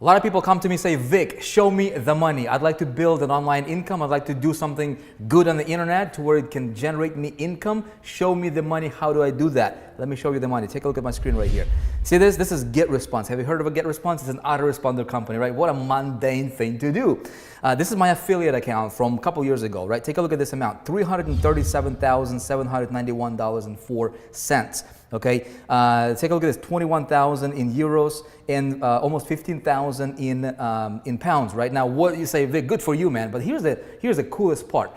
A lot of people come to me and say, Vic, show me the money. I'd like to build an online income. I'd like to do something good on the internet to where it can generate me income. Show me the money. How do I do that? Let me show you the money. Take a look at my screen right here. See this? This is GetResponse. Have you heard of a GetResponse? It's an autoresponder company, right? What a mundane thing to do. This is my affiliate account from a couple years ago, right? Take a look at this amount, $337,791.04. Okay, take a look at this, 21,000 in euros and almost 15,000 in pounds. Right now, what you say, Vic, good for you, man. But here's the coolest part.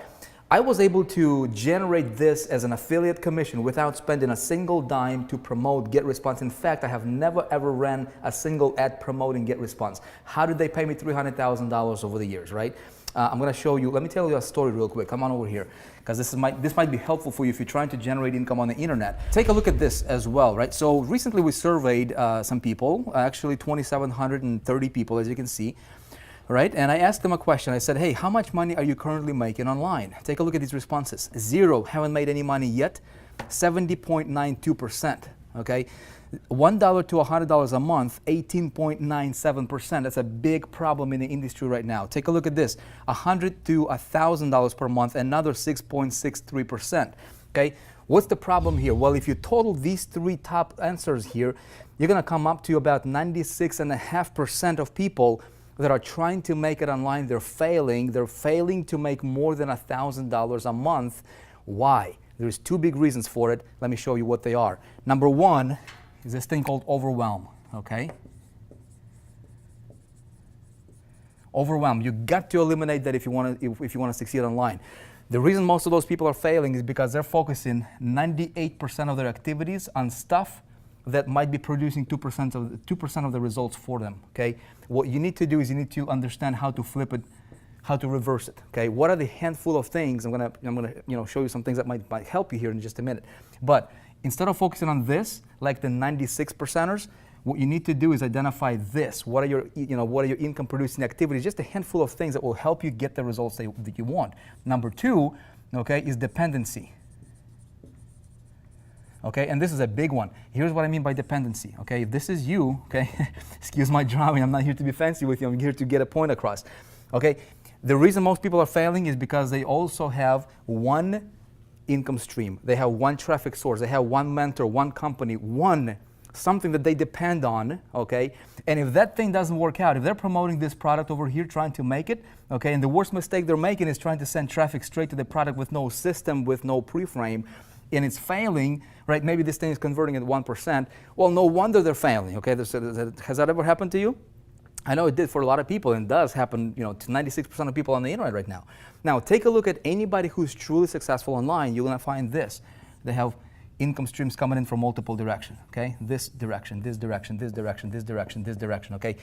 I was able to generate this as an affiliate commission without spending a single dime to promote GetResponse. In fact, I have never ever ran a single ad promoting GetResponse. How did they pay me $300,000 over the years, right? I'm going to show you. Let me tell you a story real quick. Come on over here, because this might be helpful for you if you're trying to generate income on the internet. Take a look at this as well, right? So recently we surveyed some people, actually 2,730 people, as you can see. Right? And I asked them a question. I said, hey, how much money are you currently making online? Take a look at these responses. 0, haven't made any money yet. 70.92%. Okay? $1 to $100 a month, 18.97%. That's a big problem in the industry right now. Take a look at this. $100 to $1,000 per month, another 6.63%. Okay? What's the problem here? Well, if you total these three top answers here, you're going to come up to about 96.5% of people that are trying to make it online. They're failing. They're failing to make more than $1,000 a month. Why? There's two big reasons for it. Let me show you what they are. Number one is this thing called overwhelm. Okay? Overwhelm. You got to eliminate that if you want to succeed online. The reason most of those people are failing is because they're focusing 98% of their activities on stuff that might be producing 2% of the results for them. Okay, what you need to do is you need to understand how to flip it, how to reverse it. Okay, what are the handful of things? I'm gonna show you some things that might help you here in just a minute. But instead of focusing on this, like the 96%ers, what you need to do is identify this. What are your income producing activities? Just a handful of things that will help you get the results that you want. Number two, okay, is dependency. Okay, and this is a big one. Here's what I mean by dependency. Okay, if this is you, okay, excuse my drawing, I'm not here to be fancy with you, I'm here to get a point across. Okay, the reason most people are failing is because they also have one income stream. They have one traffic source. They have one mentor, one company, something that they depend on, okay? And if that thing doesn't work out, if they're promoting this product over here, trying to make it, okay, and the worst mistake they're making is trying to send traffic straight to the product with no system, with no pre-frame, and it's failing, right? Maybe this thing is converting at 1%. Well, no wonder they're failing, okay? Has that ever happened to you? I know it did for a lot of people, and it does happen, to 96% of people on the internet right now. Now, take a look at anybody who's truly successful online. You're going to find this. They have income streams coming in from multiple directions, okay? This direction, this direction, this direction, this direction, this direction, okay?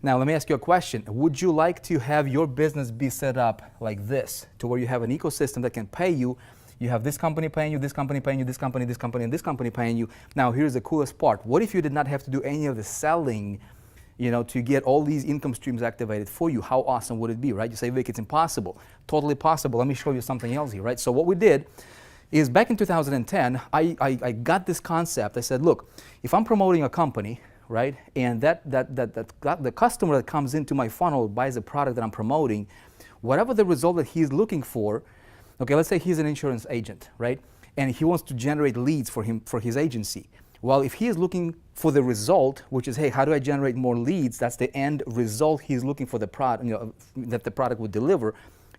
Now, let me ask you a question. Would you like to have your business be set up like this, to where you have an ecosystem that can pay you? You have this company paying you, this company paying you, this company, and this company paying you. Now, here's the coolest part. What if you did not have to do any of the selling, to get all these income streams activated for you? How awesome would it be, right? You say, Vic, it's impossible. Totally possible. Let me show you something else here, right? So what we did is back in 2010, I got this concept. I said, look, if I'm promoting a company, right, and the customer that comes into my funnel buys a product that I'm promoting, whatever the result that he's looking for, okay, let's say he's an insurance agent, right? And he wants to generate leads for his agency. Well, if he is looking for the result, which is, hey, how do I generate more leads? That's the end result he's looking for the product, that the product would deliver.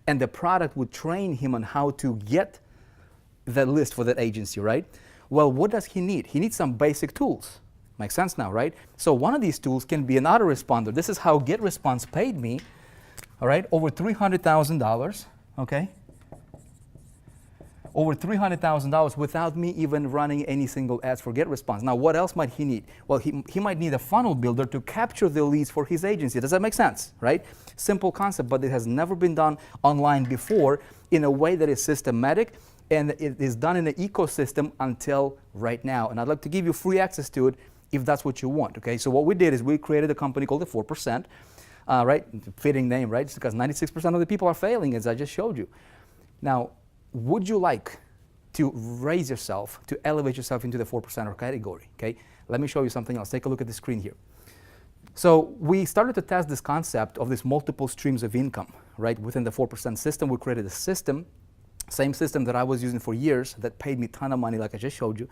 And the product would train him on how to get that list for that agency, right? Well, what does he need? He needs some basic tools. Makes sense now, right? So one of these tools can be an autoresponder. This is how GetResponse paid me, all right, over $300,000, okay? Over $300,000 without me even running any single ads for GetResponse. Now, what else might he need? Well, he might need a funnel builder to capture the leads for his agency. Does that make sense, right? Simple concept, but it has never been done online before in a way that is systematic, and it is done in an ecosystem until right now. And I'd like to give you free access to it if that's what you want, okay? So what we did is we created a company called the FourPercent, right? Fitting name, right? Just because 96% of the people are failing, as I just showed you. Now, would you like to raise yourself, to elevate yourself into the 4%er category, okay? Let me show you something else. Take a look at the screen here. So we started to test this concept of these multiple streams of income, right? Within the 4% system, we created a system, same system that I was using for years that paid me a ton of money like I just showed you.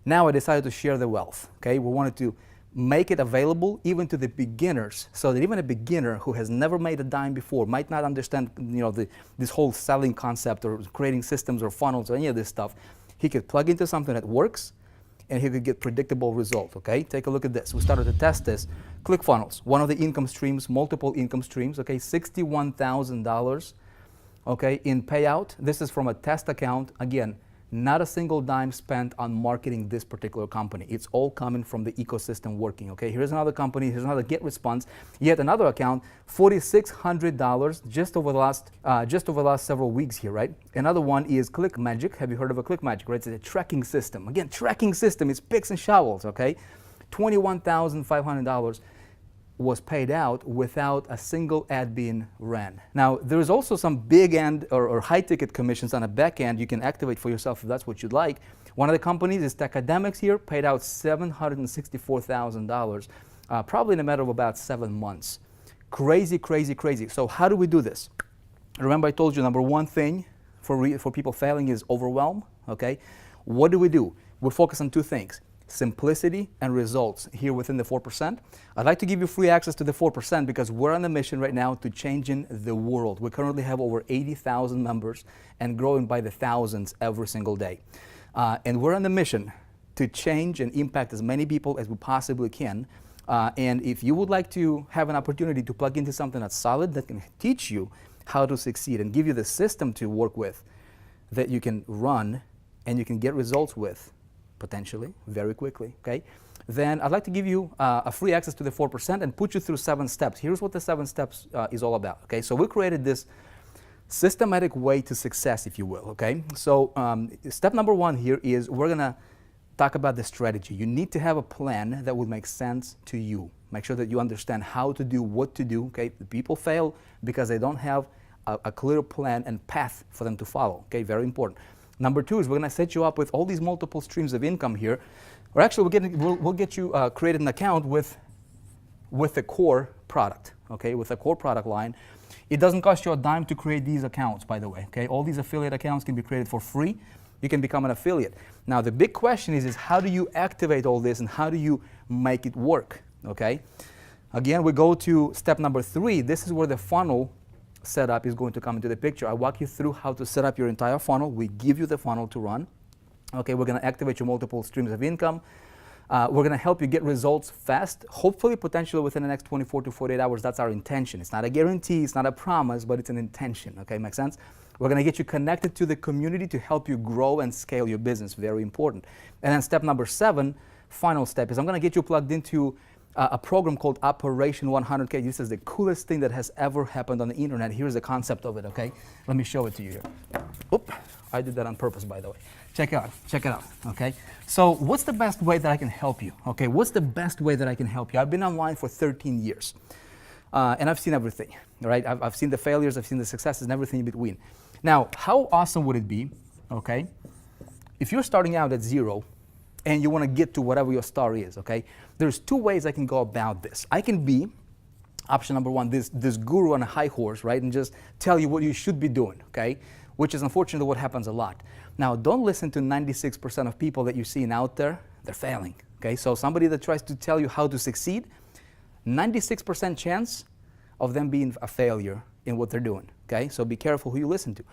Now I decided to share the wealth, okay? We wanted to make it available even to the beginners, so that even a beginner who has never made a dime before, might not understand, this whole selling concept or creating systems or funnels or any of this stuff, he could plug into something that works and he could get predictable result, okay? Take a look at this. We started to test this. ClickFunnels, one of the income streams, multiple income streams, okay? $61,000, okay, in payout. This is from a test account. Again, not a single dime spent on marketing this particular company. It's all coming from the ecosystem working, okay? Here's another company, here's another get response. Yet another account, $4,600 just over the last several weeks here, right? Another one is ClickMagic. Have you heard of a ClickMagic, right? It's a tracking system. Again, tracking system, it's picks and shovels, okay? $21,500 was paid out without a single ad being ran. Now, there's also some big end or high ticket commissions on a back end you can activate for yourself if that's what you'd like. One of the companies is Techademics here, paid out $764,000, probably in a matter of about 7 months. Crazy, crazy, crazy. So how do we do this? Remember I told you number one thing for people failing is overwhelm, okay? What do? We focus on two things. Simplicity and results here within the 4%. I'd like to give you free access to the 4% because we're on a mission right now to changing the world. We currently have over 80,000 members and growing by the thousands every single day. And we're on the mission to change and impact as many people as we possibly can. And if you would like to have an opportunity to plug into something that's solid, that can teach you how to succeed and give you the system to work with that you can run and you can get results with, potentially, very quickly, okay? Then I'd like to give you a free access to the 4% and put you through 7 steps. Here's what the 7 steps is all about, okay? So we created this systematic way to success, if you will, okay? So step number 1 here is we're gonna talk about the strategy. You need to have a plan that will make sense to you. Make sure that you understand how to do, what to do, okay? The people fail because they don't have a clear plan and path for them to follow, okay? Very important. Number 2 is we're going to set you up with all these multiple streams of income here. Or actually, we'll get you created an account with the core product, okay, with a core product line. It doesn't cost you a dime to create these accounts, by the way, okay? All these affiliate accounts can be created for free. You can become an affiliate. Now, the big question is how do you activate all this and how do you make it work, okay? Again, we go to step number 3. This is where the funnel setup is going to come into the picture. I walk you through how to set up your entire funnel. We give you the funnel to run. Okay, we're going to activate your multiple streams of income. We're going to help you get results fast, hopefully, potentially within the next 24 to 48 hours. That's our intention. It's not a guarantee, it's not a promise, but it's an intention. Okay, makes sense? We're going to get you connected to the community to help you grow and scale your business. Very important. And then step number 7, final step, is I'm going to get you plugged into a program called Operation 100K. This is the coolest thing that has ever happened on the internet. Here's the concept of it, okay? Let me show it to you here. Oop, I did that on purpose, by the way. Check it out, okay? So what's the best way that I can help you, okay? What's the best way that I can help you? I've been online for 13 years, and I've seen everything, right? I've seen the failures, I've seen the successes, and everything in between. Now, how awesome would it be, okay, if you're starting out at 0 and you want to get to whatever your star is, okay? There's 2 ways I can go about this. I can be, option number 1, this guru on a high horse, right? And just tell you what you should be doing, okay? Which is unfortunately what happens a lot. Now, don't listen to 96% of people that you're seeing out there. They're failing, okay? So somebody that tries to tell you how to succeed, 96% chance of them being a failure in what they're doing, okay? So be careful who you listen to.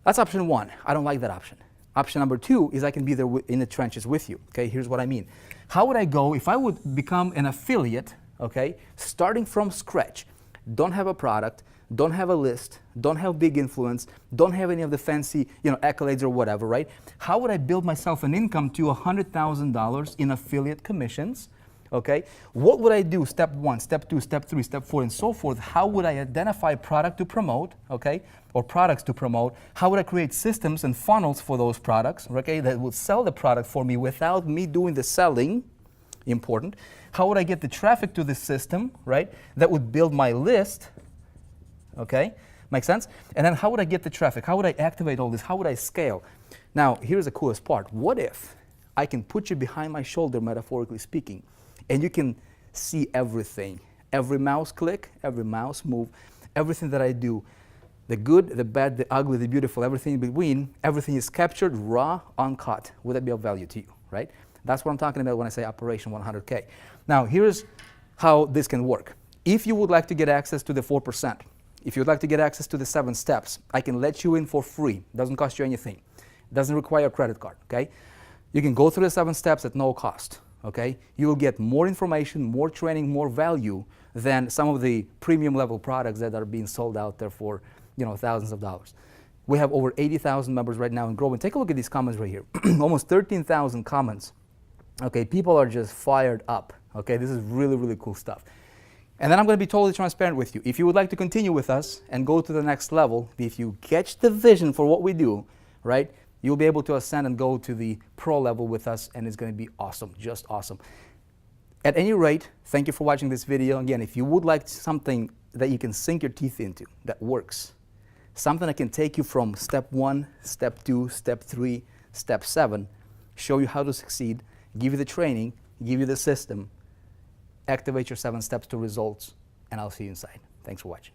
That's option 1. I don't like that option. Option number 2 is I can be there in the trenches with you, okay? Here's what I mean. How would I go if I would become an affiliate, okay, starting from scratch, don't have a product, don't have a list, don't have big influence, don't have any of the fancy, accolades or whatever, right? How would I build myself an income to $100,000 in affiliate commissions? Okay, what would I do? Step 1, step 2, step 3, step 4, and so forth. How would I identify product to promote, okay, or products to promote? How would I create systems and funnels for those products, okay, that would sell the product for me without me doing the selling? Important. How would I get the traffic to the system, right, that would build my list, okay? Make sense? And then how would I get the traffic? How would I activate all this? How would I scale? Now, here's the coolest part. What if I can put you behind my shoulder, metaphorically speaking, and you can see everything. Every mouse click, every mouse move, everything that I do, the good, the bad, the ugly, the beautiful, everything in between, everything is captured raw, uncut. Would that be of value to you, right? That's what I'm talking about when I say Operation 100K. Now, here's how this can work. If you would like to get access to the 4%, if you'd like to get access to the 7 steps, I can let you in for free. Doesn't cost you anything. Doesn't require a credit card, okay? You can go through the 7 steps at no cost, okay? You will get more information, more training, more value than some of the premium level products that are being sold out there for, you know, thousands of dollars. We have over 80,000 members right now and growing. Take a look at these comments right here. Almost 13,000 comments. Okay, people are just fired up. Okay, this is really, really cool stuff. And then I'm going to be totally transparent with you. If you would like to continue with us and go to the next level, if you catch the vision for what we do, right, you'll be able to ascend and go to the pro level with us, and it's going to be awesome, just awesome. At any rate, thank you for watching this video. Again, if you would like something that you can sink your teeth into, that works, something that can take you from step 1, step 2, step 3, step 7, show you how to succeed, give you the training, give you the system, activate your 7 steps to results, and I'll see you inside. Thanks for watching.